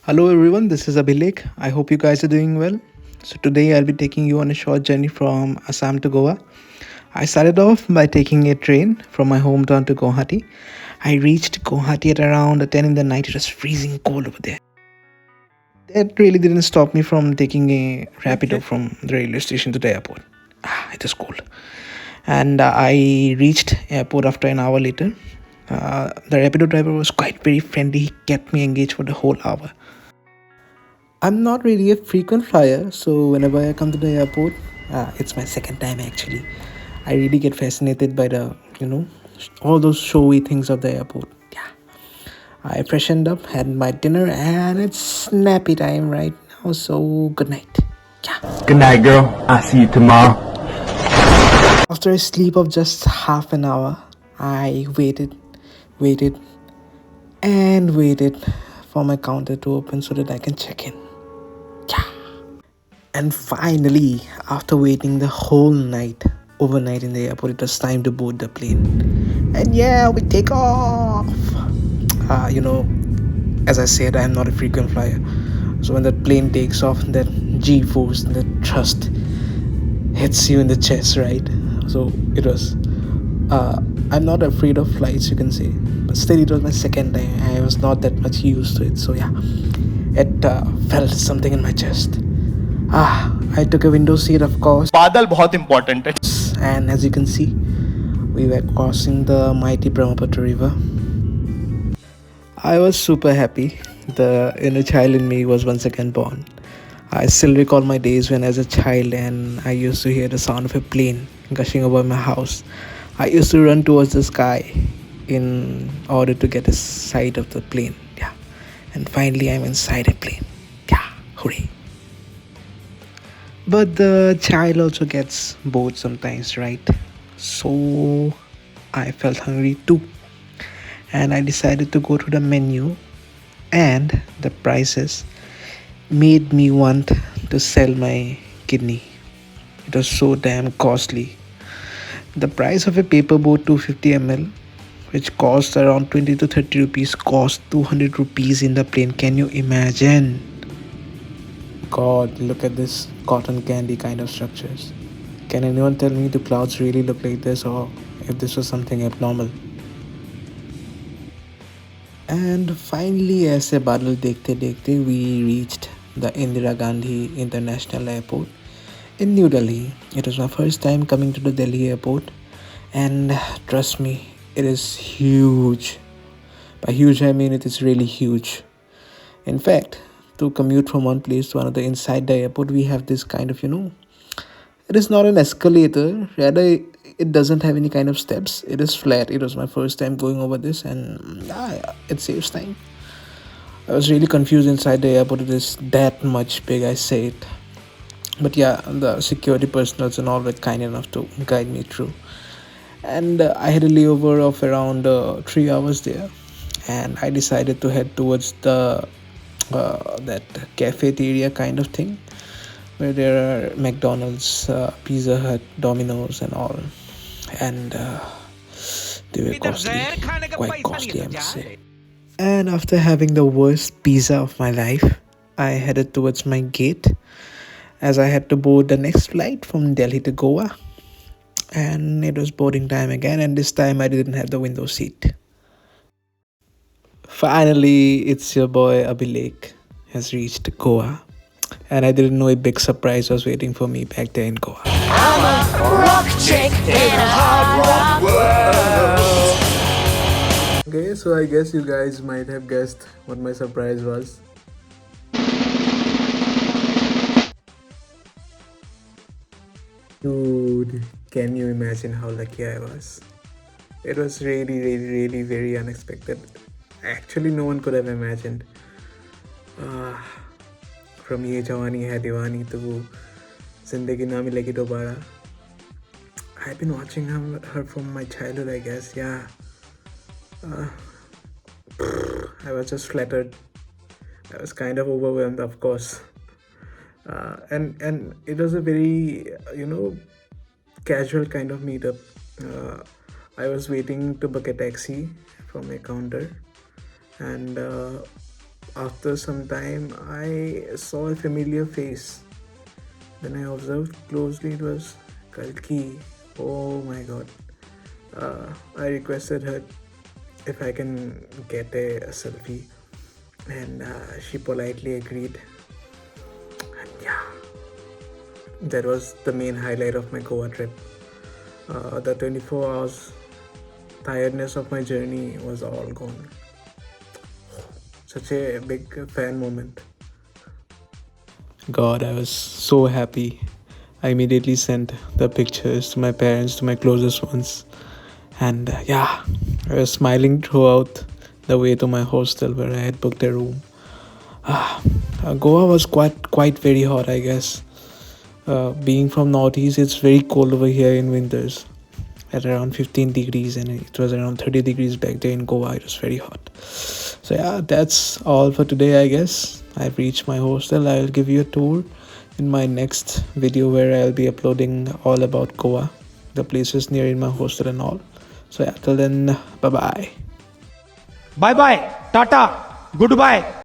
Hello everyone, this is Abhilek. I hope you guys are doing well. So today I'll be taking you on a short journey from Assam to Goa. I started off by taking a train from my hometown to Guwahati. I reached Guwahati at around 10 in the night. It was freezing cold over there. That really didn't stop me from taking a rapido from the railway station to the airport. It was cold. And I reached airport after an hour later. The rapido driver was quite very friendly. He kept me engaged for the whole hour. I'm not really a frequent flyer, so whenever I come to the airport, it's my second time actually. I really get fascinated by all those showy things of the airport. Yeah. I freshened up, had my dinner, and it's nappy time right now, so good night. Yeah. Good night, girl. I'll see you tomorrow. After a sleep of just half an hour, I waited, and waited for my counter to open so that I can check in. Yeah. And finally, after waiting the whole night, overnight in the airport, it was time to board the plane. And yeah, we take off. Uh, you know, as I said, I am not a frequent flyer. So when that plane takes off, that G force, that thrust hits you in the chest, right? So it was. Uh, I'm not afraid of flights, you can say, but still, it was my second time. I was not that much used to it, so yeah, it felt something in my chest. I took a window seat, of course, बादल बहुत important है. and as you can see, we were crossing the mighty Brahmaputra River. I was super happy. The inner child in me was once again born. I still recall my days when, as a child, and I used to hear the sound of a plane gushing over my house. I used to run towards the sky in order to get a sight of the plane. Yeah, and finally, I'm inside a plane. Yeah, hooray! But the child also gets bored sometimes, right? So I felt hungry too. And I decided to go to the menu, and the prices made me want to sell my kidney. It was so damn costly. The price of a paper boat 250 ml, which cost around 20 to 30 rupees, cost 200 rupees in the plane. Can you imagine? God, look at this cotton candy kind of structures. Can anyone tell me, do clouds really look like this, or if this was something abnormal? And finally, ऐसे बादल देखते देखते we reached the Indira Gandhi International Airport in New Delhi. It was my first time coming to the Delhi airport, and trust me, it is huge. By huge, I mean it is really huge. In fact, to commute from one place to another inside the airport, we have this kind of, it is not an escalator, rather, it doesn't have any kind of steps. It is flat. It was my first time going over this, and yeah, it saves time. I was really confused inside the airport. It is that much big, I say it. But yeah, the security personnel and all were kind enough to guide me through. And I had a layover of around 3 hours there, and I decided to head towards the that cafeteria kind of thing, where there are McDonald's, Pizza Hut, Domino's, and all, and they were costly, quite costly, I must say. And after having the worst pizza of my life, I headed towards my gate as I had to board the next flight from Delhi to Goa. And it was boarding time again, and this time I didn't have the window seat. Finally, it's your boy Abhilek has reached Goa, and I didn't know a big surprise was waiting for me back there in Goa. I'm a rock chick in a hard rock world. Okay, so I guess you guys might have guessed what my surprise was. Dude, can you imagine how lucky I was? It was really, really, really very unexpected. Actually, no one could have imagined. Uh, from Ye Jawani Hai Diwani to Zindagi Na Milegi Dobara. I've been watching her from my childhood, I guess. Yeah. Uh, I was just flattered. I was kind of overwhelmed, of course. And it was a very casual kind of meetup. I was waiting to book a taxi from a counter, and After some time, I saw a familiar face. Then I observed closely, it was Kalki. Oh my god. I requested her if I can get a selfie, and she politely agreed. And yeah, that was the main highlight of my Goa trip. The 24 hours tiredness of my journey was all gone. Such a big fan moment. God, I was so happy. I immediately sent the pictures to my parents, to my closest ones. And yeah, I was smiling throughout the way to my hostel where I had booked a room. Goa was quite very hot, I guess. Being from northeast, it's very cold over here in winters at around 15 degrees, and it was around 30 degrees back there in Goa. It was very hot. So yeah, that's all for today, I guess. I've reached my hostel. I'll give you a tour in my next video where I'll be uploading all about Goa, the places near in my hostel and all. So yeah, till then, bye bye. Bye bye. Tata. Goodbye.